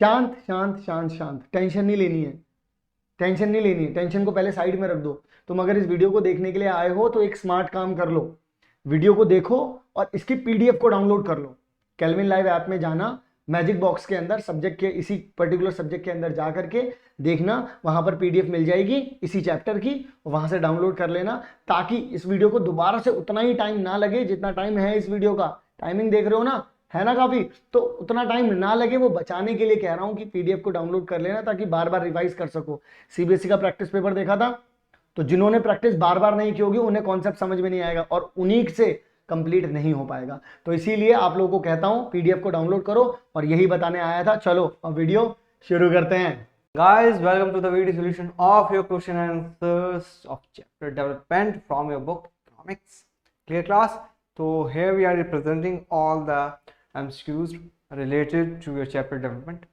शांत शांत शांत शांत, टेंशन नहीं लेनी है, टेंशन नहीं लेनी है, टेंशन को पहले साइड में रख दो। तुम अगर इस वीडियो को देखने के लिए आए हो तो एक स्मार्ट काम कर लो, वीडियो को देखो और इसकी पीडीएफ को डाउनलोड कर लो। केल्विन लाइव ऐप में जाना, मैजिक बॉक्स के अंदर सब्जेक्ट के, इसी पर्टिकुलर सब्जेक्ट के अंदर जा करके देखना, वहां पर पीडीएफ मिल जाएगी इसी चैप्टर की, वहां से डाउनलोड कर लेना, ताकि इस वीडियो को दोबारा से उतना ही टाइम ना लगे जितना टाइम है इस वीडियो का। टाइमिंग देख रहे हो ना, है ना काफी, तो उतना टाइम ना लगे, वो बचाने के लिए कह रहा हूं कि पीडीएफ को डाउनलोड कर लेना ताकि बार बार रिवाइज कर सको। सीबीएसई का प्रैक्टिस पेपर देखा था, तो जिन्होंने प्रैक्टिस बार बार नहीं की होगी उन्हें कॉन्सेप्ट समझ में नहीं आएगा और उन्हीं से कंप्लीट नहीं हो पाएगा। तो इसीलिए आप लोगों को कहता हूं पीडीएफ को डाउनलोड करो, और यही बताने आया था। चलो अब वीडियो शुरू करते हैं। Guys, welcome to the video solution of your question and answers of chapter development from your book Economics. Clear class? So here we are representing all the MCQs related to your chapter development.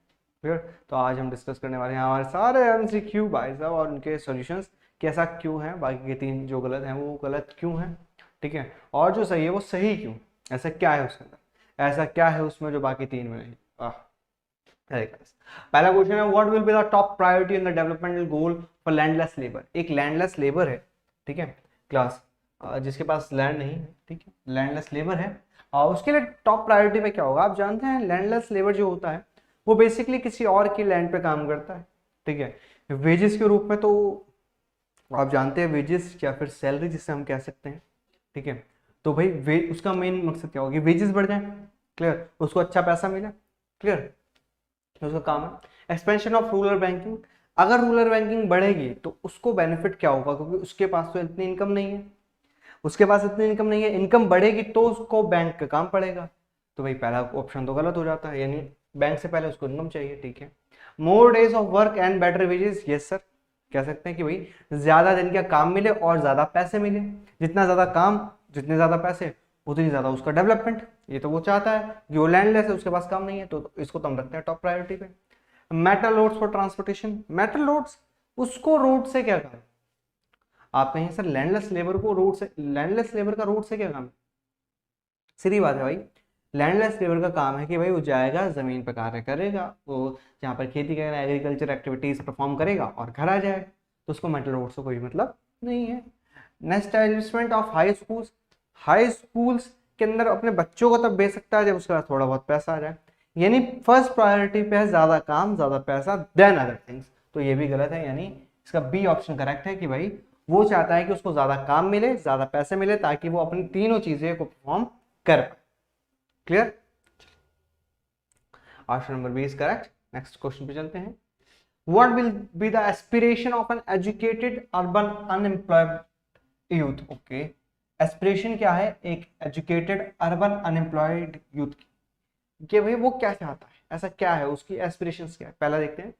Clear? तो आज हम discuss करने वाले हैं हमारे सारे MCQ भाई साहब और उनके सॉल्यूशंस, कैसा क्यों है, बाकी के तीन जो गलत हैं वो गलत क्यों हैं, ठीक है, और जो सही है वो सही क्यों, ऐसा क्या है उसके अंदर, ऐसा क्या है उसमें जो बाकी तीन में नहीं। पहला क्वेश्चन है, what will be the top priority in the developmental goal for landless labour. एक लैंडलेस लेबर है, ठीक है क्लास, जिसके पास लैंड नहीं है, ठीक है, लैंडलेस लेबर है, और उसके लिए टॉप प्रायोरिटी में क्या होगा। आप जानते हैं लैंडलेस लेबर जो होता है वो बेसिकली किसी और की लैंड पे काम करता है, ठीक है, वेजेस के रूप में। तो आप जानते हैं वेजेस या फिर सैलरी जिसे हम कह सकते हैं, ठीक है, तो भाई उसका मेन मकसद क्या होगा, वेजेस बढ़ जाए, क्लियर, उसको अच्छा पैसा मिले, क्लियर, उसका काम है। एक्सपेंशन ऑफ रूरल बैंकिंग, अगर रूरल बैंकिंग बढ़ेगी तो उसको बेनिफिट क्या होगा, क्योंकि उसके पास तो इतनी इनकम नहीं है, उसके पास इतनी इनकम नहीं है, इनकम बढ़ेगी तो उसको बैंक का काम पड़ेगा। तो भाई पहला ऑप्शन तो गलत हो जाता है, यानी बैंक से पहले उसको इनकम चाहिए, ठीक है। More days of work and better wages, yes sir, कह सकते हैं कि भाई ज्यादा दिन का काम मिले और ज्यादा पैसे मिले, जितना ज्यादा काम जितने ज्यादा पैसे उतनी ज्यादा उसका डेवलपमेंट। ये तो वो चाहता है, जो लैंडलेस है उसके पास काम नहीं है, तो इसको तो हम रखते हैं टॉप प्रायोरिटी पे। Metal roads for transportation, metal roads, उसको रोड से क्या काम, आप कहें सर लैंडलेस लेबर को रोड से, लैंडलेस लेबर का रोड से क्या काम है, सीधी बात है भाई, लैंडलेस लेबर का काम है कि भाई वो जाएगा जमीन पर कार्य करेगा, वो जहाँ पर खेती करेगा, एग्रीकल्चर एक्टिविटीज परफॉर्म करेगा और घर आ जाएगा, तो उसको मेटल रोड से कोई मतलब नहीं है। Next, establishment of high schools, high schools के अंदर अपने बच्चों को तब भेज सकता है जब उसके पास थोड़ा बहुत पैसा आ जाए, यानी फर्स्ट प्रायोरिटी पे है ज्यादा काम ज्यादा पैसा देन अदर थिंग्स। तो ये भी गलत है, यानी इसका बी ऑप्शन करेक्ट है कि भाई वो चाहता है कि उसको ज्यादा काम मिले, ज्यादा पैसे मिले, ताकि वो अपनी तीनों चीजें को परफॉर्म कर पाए। Clear, option number B is correct. Next question पे चलते हैं, what will be the aspiration of an educated urban unemployed youth. Okay, aspiration क्या है एक एजुकेटेड अर्बन अनएम्प्लॉयड यूथ की, कि भाई वो क्या चाहता है, ऐसा क्या है उसकी एस्पिरेशंस क्या है। पहला देखते हैं,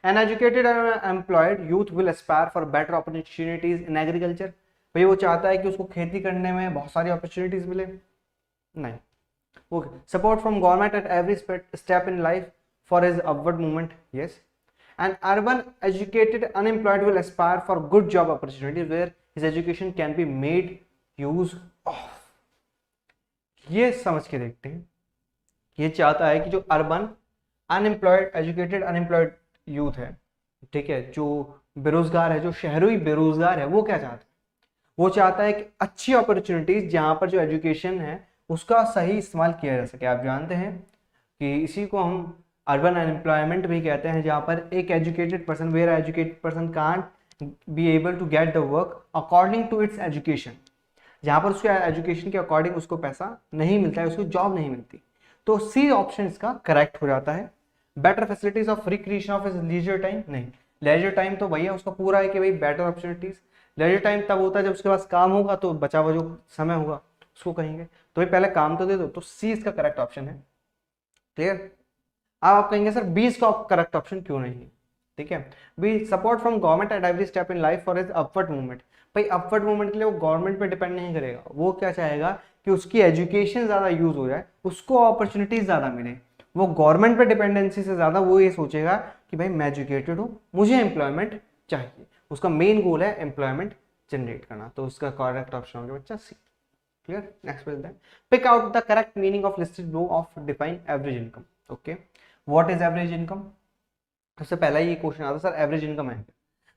an educated employed youth will aspire for better opportunities in agriculture. भाई वो चाहता है कि उसको खेती करने में बहुत सारी अपॉर्चुनिटीज मिले, नहीं। Okay, support from government at every step in life for his upward movement, yes. An urban educated unemployed will aspire for good job opportunities where his education can be made use of. ये समझ के देखते हैं, ये चाहता है कि जो urban unemployed educated unemployed youth है, ठीक है, जो बेरोजगार है, जो शहरी बेरोजगार है, वो क्या चाहता है, वो चाहता है कि अच्छी अपॉर्चुनिटीज जहां पर जो एजुकेशन है उसका सही इस्तेमाल किया जा सके। आप जानते हैं कि इसी को हम अर्बन अनएम्प्लॉयमेंट भी कहते हैं, जहां पर एक educated person, where educated person can't be able to get the work according to its education, जहां पर उसके एजुकेशन के अकॉर्डिंग उसको पैसा नहीं मिलता है, उसको जॉब नहीं मिलती। तो सी ऑप्शन इसका करेक्ट हो जाता है। Better facilities of recreation of leisure time, नहीं, लेजर टाइम तो भैया उसका पूरा है कि भाई बेटर अपॉर्चुनिटीज, लेजर टाइम तब होता है जब उसके पास काम होगा, तो बचा हुआ जो समय होगा उसको कहेंगे, तो भाई पहले काम तो दे दो, तो सी इसका करेक्ट ऑप्शन है। क्लियर, अब आप कहेंगे सर बी इसका करेक्ट ऑप्शन क्यों नहीं है, ठीक है। B, support from government at every step in life for his upward movement. भाई अपवर्ड मूवमेंट के लिए वो गवर्नमेंट पे डिपेंड नहीं करेगा, वो क्या चाहेगा कि उसकी एजुकेशन ज्यादा यूज हो जाए, उसको अपॉर्चुनिटीज ज्यादा मिले। वो गवर्नमेंट पे डिपेंडेंसी से ज्यादा वो ये सोचेगा कि भाई मैं एजुकेटेड हूँ, मुझे एम्प्लॉयमेंट चाहिए, उसका मेन गोल है एम्प्लॉयमेंट जनरेट करना। तो उसका करेक्ट ऑप्शन हो गया बच्चा सी। क्लियर, नेक्स्ट क्वेश्चन है, pick out the correct meaning of listed below of define average income. Okay, what is average income, सबसे पहला ही क्वेश्चन आता है सर एवरेज इनकम है।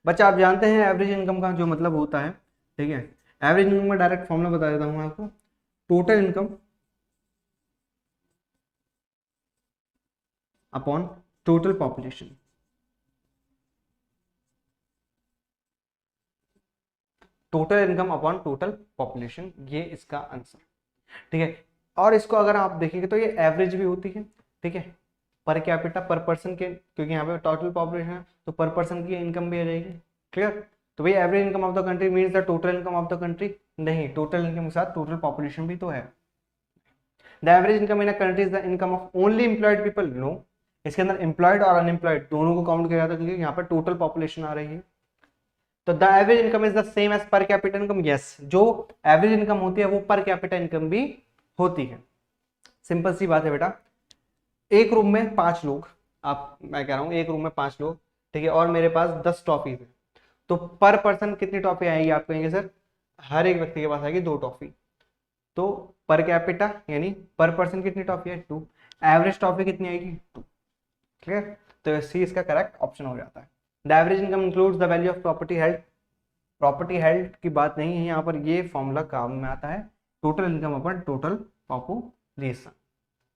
बच्चा आप जानते हैं एवरेज इनकम का जो मतलब होता है, ठीक है, एवरेज इनकम का डायरेक्ट फॉर्मूला बता देता हूँ आपको, total income upon total population. Total income upon total population, ये इसका आंसर, ठीक है। और इसको अगर आप देखेंगे तो ये एवरेज भी होती है, ठीक है, पर कैपिटा पर पर्सन के, क्योंकि यहाँ पे टोटल पॉपुलेशन है तो पर पर्सन की इनकम भी आ जाएगी, क्लियर। तो भाई average income of the country means the total income of the country, नहीं, टोटल इनकम के साथ टोटल पॉपुलेशन भी तो है। The average income in a country is the income of only employed people, no, इसके अंदर एम्प्लॉयड और unemployed दोनों को काउंट किया जाता है, क्योंकि यहाँ पर टोटल पॉपुलेशन आ रही है। तो the average income is the same as per capita income, yes, जो एवरेज इनकम होती है वो पर कैपिटा इनकम भी होती है। सिंपल सी बात है बेटा, एक रूम में 5 लोग, आप, मैं कह रहा हूँ एक रूम में 5 लोग, ठीक है, और मेरे पास 10 टॉफी है, तो पर पर्सन कितनी टॉफी आएगी, आप कहेंगे सर हर एक व्यक्ति के पास आएगी 2 टॉफी, तो पर कैपिटा यानी पर पर्सन कितनी टॉफी है 2, एवरेज टॉफी कितनी आएगी 2, क्लियर। तो सी इसका करेक्ट ऑप्शन हो जाता है। The average income includes the value of property held, property held की बात नहीं है यहाँ पर, ये फॉर्मूला काम में आता है टोटल इनकम अपन टोटल पॉपुलेशन।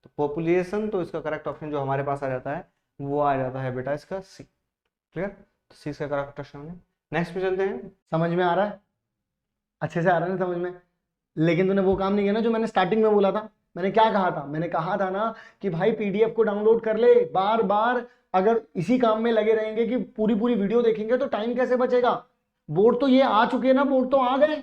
तो पॉपुलेशन, तो इसका करेक्ट ऑप्शन जो हमारे पास आ जाता है वो आ जाता है बेटा इसका सी, क्लियर। तो सी इसका करेक्ट ऑप्शन है। नेक्स्ट पे चलते हैं। समझ में आ रहा है, अच्छे से आ रहा है ना समझ में। लेकिन तूने वो काम नहीं किया ना जो मैंने स्टार्टिंग में बोला था। मैंने क्या कहा था, मैंने कहा था ना कि भाई पीडीएफ को डाउनलोड कर ले। बार बार अगर इसी काम में लगे रहेंगे कि पूरी पूरी वीडियो देखेंगे तो टाइम कैसे बचेगा। बोर्ड तो ये आ चुके हैं ना, बोर्ड तो आ गए,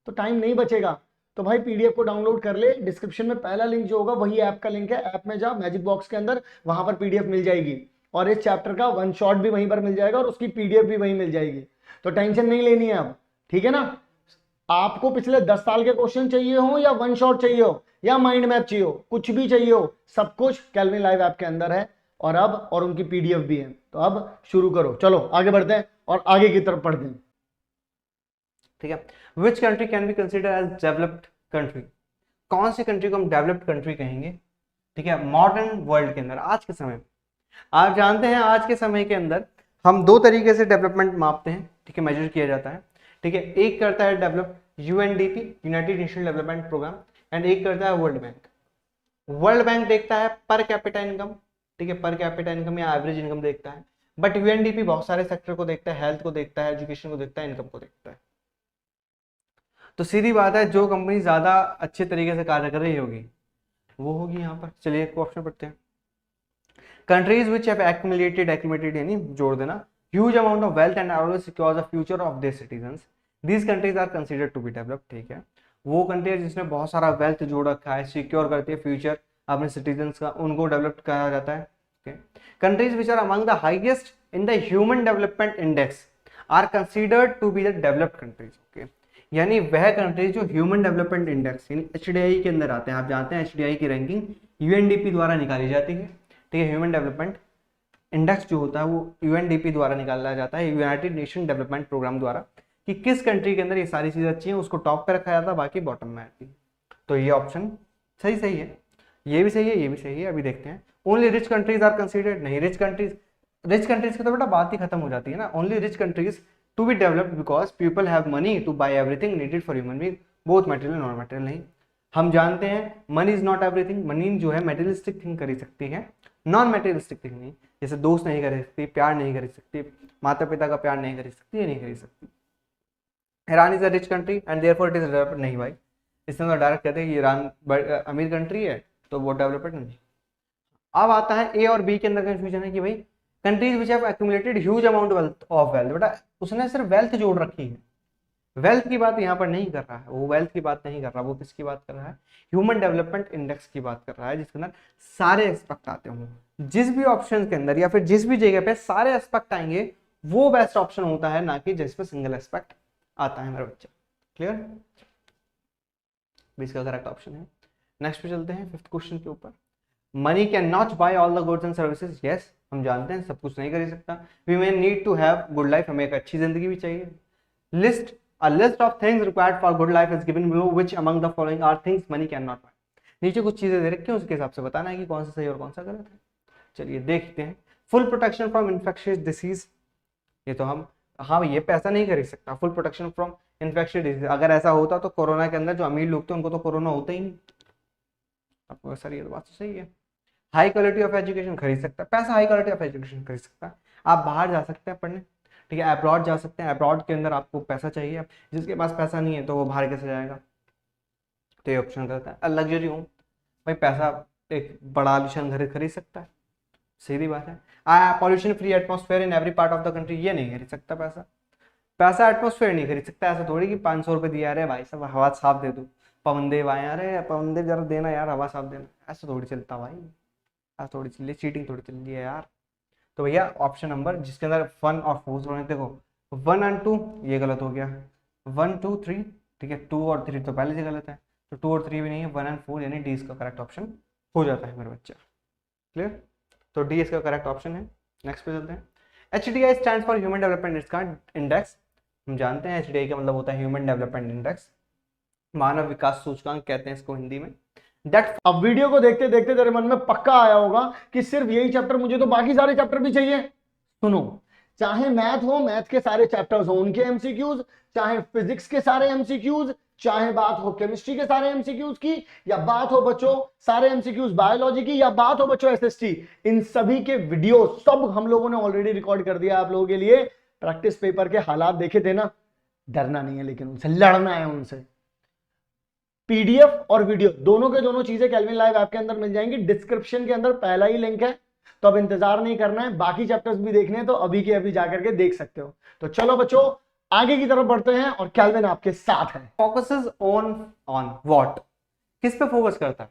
तो टाइम नहीं बचेगा। तो भाई पीडीएफ को डाउनलोड कर ले, डिस्क्रिप्शन में पहला लिंक जो होगा वही ऐप का लिंक है। ऐप में जा, मैजिक बॉक्स के अंदर, वहां पर पीडीएफ मिल जाएगी, और इस चैप्टर का 1 शॉट भी वहीं पर मिल जाएगा और उसकी पीडीएफ भी वहीं मिल जाएगी। तो टेंशन नहीं लेनी है अब, ठीक है ना। आपको पिछले 10 साल के क्वेश्चन चाहिए हो, या 1 शॉट चाहिए हो, या माइंड मैप चाहिए हो, कुछ भी चाहिए हो, सब कुछ केल्विन लाइव ऐप के अंदर है, और उनकी पीडीएफ भी है। तो अब शुरू करो, चलो आगे बढ़ते हैं और आगे की तरफ पढ़ते हैं, ठीक है। Which country can be consider as developed country, कौन सी कंट्री को हम डेवलप्ड कंट्री कहेंगे, ठीक है, मॉडर्न वर्ल्ड के अंदर, आज के समय में। आप जानते हैं आज के समय के अंदर हम 2 तरीके से डेवलपमेंट मापते हैं, ठीक है, मेजर किया जाता है, ठीक है। एक करता है develop UNDP, United Nation Development Programme, and एक करता है वर्ल्ड बैंक। वर्ल्ड बैंक देखता है पर कैपिटा इनकम, ठीक है, पर कैपिटा इनकम या एवरेज इनकम देखता है, बट यूएनडीपी बहुत सारे सेक्टर को देखता है, हेल्थ को देखता है, एजुकेशन को देखता है, इनकम को देखता है। तो सीधी बात है, जो कंपनी ज्यादा अच्छे तरीके से कार्य कर रही होगी वो होगी यहाँ पर। चलिए एक ऑप्शन पढ़ते हैं। कंट्रीज विच हैव एक्यूमुलेटेड यानी जोड़ देना, huge amount of wealth and always secure the future of their citizens, these countries are considered to be developed, ठीक है। वो कंट्री है जिसने बहुत सारा वेल्थ जोड़ रखा है, सिक्योर करती है फ्यूचर अपने सिटीजन्स का, उनको डेवलप्ड कहा जाता है। Countries which are among the highest in the human development index are considered to be the developed countries, okay. यानी वह कंट्रीज जो ह्यूमन डेवलपमेंट इंडेक्स यानी एचडीआई के अंदर आते हैं। आप जानते हैं एचडीआई की रैंकिंग यूएनडीपी द्वारा निकाली जाती है, ठीक है। ह्यूमन डेवलपमेंट इंडेक्स जो होता है वो यूएनडीपी द्वारा निकाला जाता है, यूनाइटेड नेशन डेवलपमेंट प्रोग्राम द्वारा, कि किस कंट्री के अंदर ये सारी चीजें अच्छी हैं उसको टॉप पे रखा जाता है, बाकी बॉटम में आती है। तो ये ऑप्शन सही है, ये भी सही है, ये भी सही है। अभी देखते हैं। Only rich countries are considered, नहीं, रिच कंट्रीज की तो बेटा बात ही खत्म हो जाती है ना। Only rich countries to be developed because people have money to buy everything needed for human being, both material non material. नहीं, हम जानते हैं money is not everything. Money जो है मटेरियलिस्टिक थिंग कर सकती है, नॉन मटेरियलिस्टिक थिंग नहीं। जैसे दोस्त नहीं कर सकती, प्यार नहीं कर सकती, माता पिता का प्यार नहीं कर सकती, ये नहीं कर सकती। Iran is a rich country and therefore it is developed, नहीं भाई, इसमें तो डायरेक्ट कहते हैं कि ईरान अमीर कंट्री है तो वो डेवलप्ड नहीं। अब आता है ए और बी के अंदर कंफ्यूजन है कि भाई countries which have accumulated huge amount of wealth, बेटा उसने सिर्फ वेल्थ जोड़ रखी है, वेल्थ की बात यहाँ पर नहीं कर रहा है, वो वेल्थ की बात नहीं कर रहा, वो किसकी बात कर रहा है, ह्यूमन डेवलपमेंट इंडेक्स की बात कर रहा है, जिसके अंदर सारे एस्पेक्ट आते हों। जिस भी ऑप्शन के अंदर या फिर जिस भी जगह पे सारे एस्पेक्ट आएंगे वो बेस्ट ऑप्शन होता है, ना कि जिस पे सिंगल एस्पेक्ट आता है मेरा बच्चा। क्लियर, इसका करेक्ट ऑप्शन है। नेक्स्ट पे चलते हैं 5th क्वेश्चन के ऊपर। Money can not buy all the goods and services, yes, हम जानते हैं सब कुछ नहीं कर सकता। We may need to have good life, हमें एक अच्छी जिंदगी भी चाहिए। List A list of things required for good life is given below, which among the following are things money cannot buy। नीचे कुछ चीजें दे रखी हैं, उसके हिसाब से बताना है कि कौन सा सही और कौन सा गलत है। चलिए देखते हैं। Full protection from infectious disease, ये तो हम, हाँ ये पैसा नहीं खरीद सकता। Full protection from infectious disease, अगर ऐसा होता तो कोरोना के अंदर जो अमीर लोग थे उनको तो कोरोना होता ही नहीं। आपको सर ये तो बात तो सही है। हाई क्वालिटी ऑफ एजुकेशन खरीद सकता है, पैसा हाई क्वालिटी ऑफ एजुकेशन खरीद सकता है। आप बाहर जा सकते हैं पढ़ने, ठीक है, अब्रॉड जा सकते हैं, अब्रॉड के अंदर आपको पैसा चाहिए, जिसके पास पैसा नहीं है तो वो बाहर कैसे जाएगा, तो ये ऑप्शन करता है। लग्जरी होम, भाई पैसा एक बड़ा आलिशान घर खरीद सकता है, सीधी बात है। Pollution free atmosphere in every part of the country, ये नहीं खरीद सकता पैसा। पैसा एटमॉस्फेयर नहीं खरीद सकता, ऐसा थोड़ी कि 500 रुपये दिया, अरे भाई साहब हवा साफ दे दो, पवन देव आए, अरे पवन देव जरा देना यार हवा साफ देना, ऐसा थोड़ी चलता भाई, ऐसा थोड़ी चलिए, चीटिंग थोड़ी चल रही है यार। तो भैया ऑप्शन नंबर जिसके अंदर 1 और 4 होने, देखो 1 और 2 ये गलत हो गया, 1 2 3, ठीक है, 2 और 3 तो पहले से गलत है, तो 2 और 3 भी नहीं है, 1 और 4 यानी डी इसका करेक्ट ऑप्शन हो जाता है मेरे बच्चा। क्लियर, तो डी इसका करेक्ट ऑप्शन है। नेक्स्ट पे चलते हैं। HDI stands for human development index, हम जानते हैं HDI का मतलब होता है ह्यूमन डेवलपमेंट इंडेक्स, मानव विकास सूचकांक कहते हैं इसको हिंदी में। दैट, अब वीडियो को देखते देखते तेरे मन में पक्का आया होगा कि सिर्फ यही चैप्टर, मुझे तो बाकी सारे चैप्टर भी चाहिए। सुनो, चाहे मैथ हो, मैथ के सारे चैप्टर्स हो उनके एमसीक्यूज, चाहे फिजिक्स के सारे एमसीक्यूज, चाहे बात हो केमिस्ट्री के सारे एमसीक्यूज की, या बात हो बच्चों सारे एमसीक्यूज बायोलॉजी की, या बात हो बच्चों एसएसटी, इन सभी के वीडियो सब हम लोगों ने ऑलरेडी रिकॉर्ड कर दिया आप लोगों के लिए। प्रैक्टिस पेपर के हालात देखे थे ना, डरना नहीं है लेकिन उनसे लड़ना है उनसे। पीडीएफ और वीडियो दोनों के दोनों चीजें केल्विन लाइव ऐप के अंदर मिल जाएंगी, डिस्क्रिप्शन के अंदर पहला ही लिंक है, तो अब इंतजार नहीं करना है, बाकी चैप्टर्स भी देखने हैं तो अभी के अभी जाकर के देख सकते हो। तो चलो बच्चों आगे की तरफ बढ़ते हैं और केल्विन आपके साथ है। फोकसेस ऑन व्हाट, किस पे फोकस करता है?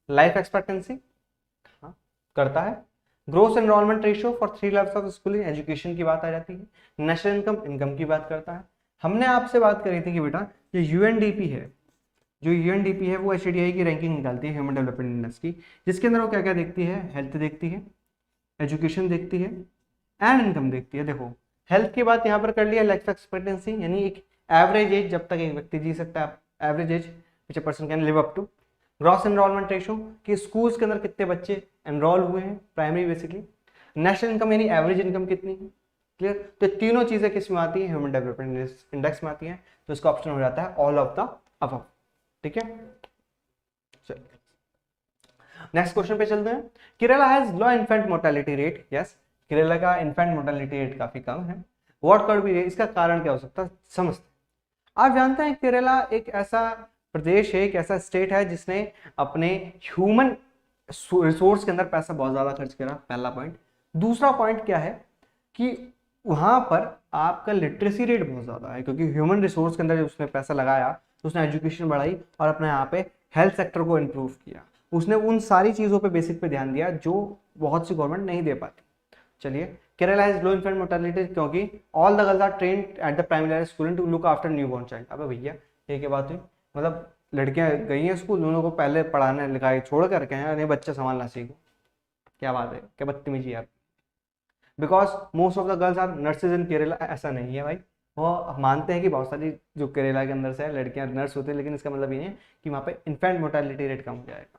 लाइफ एक्सपेक्टेंसी, हाँ करता है। Gross enrolment ratio for 3 levels of schooling, education की बात आ जाती है। नेशनल इनकम, इनकम की बात करता है। हमने आपसे बात करी थी कि बेटा ये यूएनडीपी है, जो यूएनडीपी है वो एचडीआई की रैंकिंग निकालती है ह्यूमन डेवलपमेंट इंडेक्स की, जिसके अंदर वो क्या क्या देखती है, हेल्थ देखती है, एजुकेशन देखती है एंड इनकम देखती है। देखो हेल्थ की बात यहाँ पर कर लिया, लाइफ एक्सपेक्टेंसी यानी एक एवरेज एज जब तक एक व्यक्ति जी सकता है, average age which a person can live up to. Gross enrolment ratio कि स्कूल्स के अंदर कितने बच्चे एनरोल हुए हैं, प्राइमरी बेसिकली। नेशनल इनकम यानी एवरेज इनकम कितनी है। क्लियर, तो तीनों चीजें किस में आती है, ह्यूमन डेवलपमेंट इंडेक्स में आती है, तो इसका ऑप्शन हो जाता है ऑल ऑफ द अबव। ठीक है, चलिए नेक्स्ट क्वेश्चन पे चलते हैं। Kerala has low infant mortality rate, yes Kerala का इन्फेंट मोर्टेलिटी रेट काफी कम है। व्हाट कुड बी, इसका कारण क्या हो सकता है समझते हैं। आप जानते हैं केरला एक ऐसा प्रदेश है, एक ऐसा स्टेट है जिसने अपने ह्यूमन रिसोर्स के अंदर पैसा बहुत ज्यादा खर्च करा, पहला पॉइंट। दूसरा पॉइंट क्या है कि वहां पर आपका लिटरेसी रेट बहुत ज्यादा है, क्योंकि ह्यूमन रिसोर्स के अंदर जब उसने पैसा लगाया तो उसने एजुकेशन बढ़ाई और अपने यहाँ पे हेल्थ सेक्टर को इम्प्रूव किया, उसने उन सारी चीज़ों पे बेसिक पे ध्यान दिया जो बहुत सी गवर्नमेंट नहीं दे पाती। चलिए, Kerala has low infant mortality क्योंकि all the girls are trained at the primary school to look after new born child. अबे भैया ये क्या बात हुई, मतलब लड़कियां गई हैं स्कूल, उन्होंने को पहले पढ़ाने लिखाई छोड़ करके हैं, अरे बच्चा संभालना सीखो, क्या बात है, क्या बदतमीजी यार। Because most of the girls are nurses in Kerala, ऐसा नहीं है भाई, वो मानते हैं कि बहुत सारी जो केरला के अंदर से है लड़कियां नर्स होती है, लेकिन इसका मतलब ये नहीं है कि वहाँ पे इन्फेंट मोर्टेलिटी रेट कम हो जाएगा।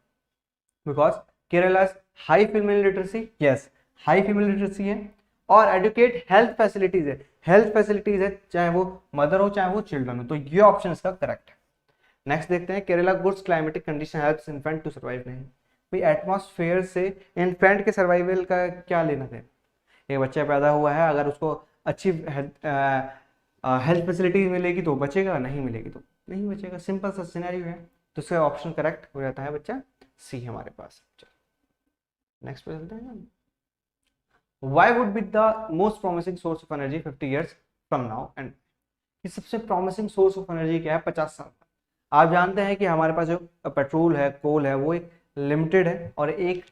Because Kerala high female literacy, yes high female literacy है, और एडुकेट हेल्थ फैसिलिटीज है, हेल्थ फैसिलिटीज है, चाहे वो मदर हो चाहे वो चिल्ड्रन हो, तो ये ऑप्शन इसका करेक्ट है। नेक्स्ट देखते हैं, Kerala goods climatic condition helps infant to survive. नहीं भाई, एटमॉस्फेयर से इन्फेंट के सर्वाइवल का क्या लेना देना। एक बच्चा पैदा हुआ है, अगर उसको अच्छी हेल्थ फैसिलिटीज मिलेगी तो बचेगा, नहीं मिलेगी तो नहीं बचेगा, सिंपल सा सिनेरियो है। तो इसका ऑप्शन करेक्ट हो जाता है बच्चा सी हमारे पास। नेक्स्ट पे चलते हैं। Why would be the most promising source of energy 50 years from now and ये सबसे प्रॉमिसिंग सोर्स ऑफ एनर्जी क्या है 50 साल तक। आप जानते हैं कि हमारे पास जो पेट्रोल है, कोल है, वो एक लिमिटेड है और एक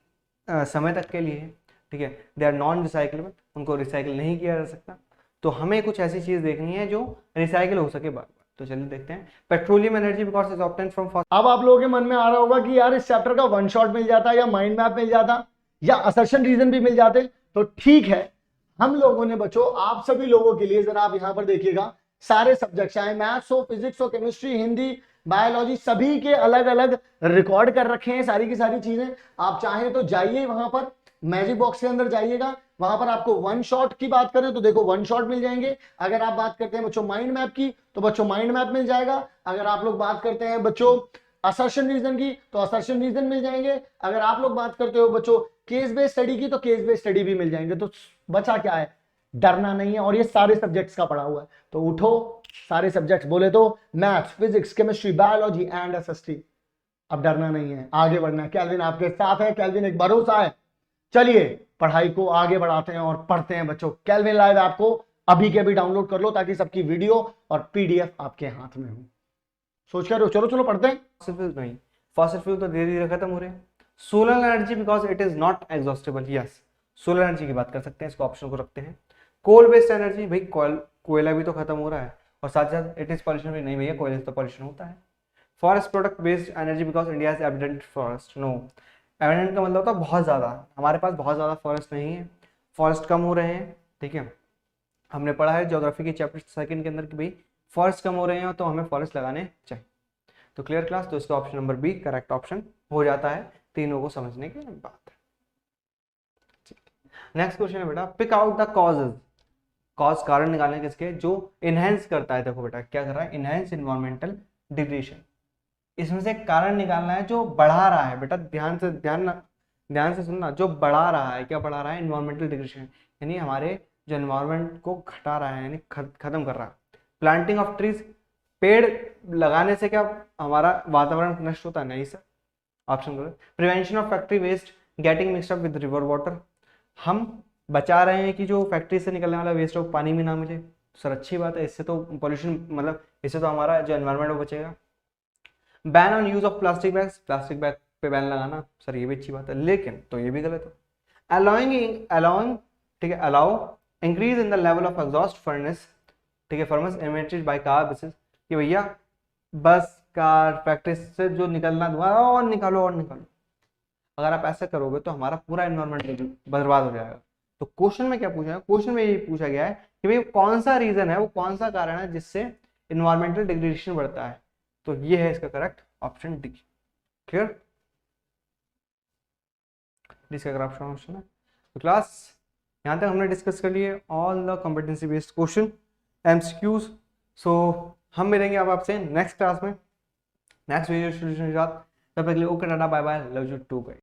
समय तक के लिए है, ठीक है, दे आर नॉन रिसाइकलेबल, उनको रिसाइकिल नहीं किया जा सकता। तो हमें कुछ ऐसी चीज देखनी है जो रिसाइकिल हो सके बार बार। तो चलिए देखते हैं, petroleum energy because is obtained from. अब आप लोगों के मन में आ रहा होगा कि यार इस चैप्टर का वन शॉट मिल जाता, या माइंड मैप मिल जाता, या असर्शन रीजन भी मिल जाते, तो ठीक है। हम लोगों ने बच्चों आप सभी लोगों के लिए, जरा आप यहां पर देखिएगा, सारे सब्जेक्ट चाहे मैथ्स हो, फिजिक्स हो, केमिस्ट्री, हिंदी, बायोलॉजी, सभी के अलग अलग रिकॉर्ड कर रखे हैं सारी की सारी चीजें। आप चाहें तो जाइए वहां पर, मैजिक बॉक्स के अंदर जाइएगा, वहां पर आपको वन शॉट की बात करें तो देखो वन शॉट मिल जाएंगे। अगर आप बात करते हैं बच्चों माइंड मैप की तो बच्चों माइंड मैप मिल जाएगा। अगर आप लोग बात करते हैं बच्चों असर्शन रीजन की तो असर्शन रीजन मिल जाएंगे। अगर आप लोग बात करते हो बच्चों केस बेस्ड स्टडी की तो केस बेस्ड स्टडी भी मिल जाएंगे। तो बचा क्या है, डरना नहीं है। और ये सारे सब्जेक्ट्स का पढ़ा हुआ है, तो उठो, सारे सब्जेक्ट्स बोले तो maths, physics, chemistry, biology and SST. अब डरना नहीं है, आगे बढ़ना है। कैल्विन आपके साथ है, कैल्विन एक भरोसा है। चलिए पढ़ाई को आगे बढ़ाते हैं और पढ़ते हैं बच्चों। कैल्विन लाइव ऐप को अभी के अभी डाउनलोड कर लो ताकि सबकी वीडियो और पीडीएफ आपके हाथ में हो। सोच कर चलो चलो पढ़ते हैं। नहीं, फॉसिल फ्यूल तो धीरे धीरे खत्म हो रहे हैं। Solar energy because it is not exhaustible, yes solar energy की बात कर सकते हैं, इसको ऑप्शन को रखते हैं। कोल बेस्ड एनर्जी, भाई कोयला भी तो खत्म हो रहा है और साथ साथ इट इज पॉल्यूशन भी नहीं भैया, कोयले से तो पॉल्यूशन होता है। Forest product based energy because India is abundant forest, no abundant का मतलब होता है बहुत ज़्यादा, हमारे पास बहुत ज़्यादा फॉरेस्ट नहीं है, फॉरेस्ट कम हो रहे हैं। ठीक है, हमने पढ़ा है ज्योग्राफी के चैप्टर सेकंड के अंदर कि भाई फॉरेस्ट कम हो रहे हैं तो हमें फॉरेस्ट लगाने चाहिए। तो क्लियर क्लास, तो इसका option number B correct option हो जाता है तीनों को समझने के बाद। नेक्स्ट क्वेश्चन है बेटा, pick out the causes, cause कारण निकालने किसके, जो इनहेंस करता है। देखो बेटा क्या कर रहा है, इनहेंस इन्वायरमेंटल डिग्रेडेशन, इसमें से कारण निकालना है जो बढ़ा रहा है। बेटा ध्यान से सुनना, जो बढ़ा रहा है, क्या बढ़ा रहा है, इन्वायरमेंटल डिग्रेडेशन, यानी हमारे जो इन्वायरमेंट को घटा रहा है, यानी खत्म कर रहा है। प्लांटिंग ऑफ ट्रीज, पेड़ लगाने से क्या हमारा वातावरण नष्ट होता है, नहीं सर, ऑप्शन करो। Prevention of factory waste getting mixed up with river water, हम बचा रहे हैं कि जो फैक्ट्री से निकलने वाला वेस्ट हो पानी में ना मिले। सर अच्छी बात है, इससे तो पॉल्यूशन मतलब इससे तो हमारा जो एनवायरमेंट वो बचेगा। Ban on use of plastic bags, plastic bag पे बैन लगाना, सर ये भी अच्छी बात है, लेकिन तो ये भी गलत है। अलाउइंग ठीक है, allow increase in the level of exhaust furnace, ठीक है, furnace emitted by car buses, कि भैया बस कार फैक्ट्री से जो निकलना धुआं और निकालो और निकालो। अगर आप ऐसा करोगे तो हमारा पूरा एनवायरमेंट बर्बाद हो जाएगा। तो क्वेश्चन में क्या पूछा है, क्वेश्चन में ये पूछा गया है कि भाई कौन सा रीजन है, वो कौन सा कारण है जिससे इन्वायरमेंटल डिग्रेडेशन बढ़ता है। तो ये है इसका करेक्ट ऑप्शन डी। क्लियर, इसका करेक्ट ऑप्शन है। तो क्लास यहाँ तक हमने डिस्कस कर लिए all the competency based question MCQs. So हम मिलेंगे अब आपसे नेक्स्ट क्लास में नेक्स्ट वीडियो के साथ। तब तक के लिए okay tata bye bye, love you too bye.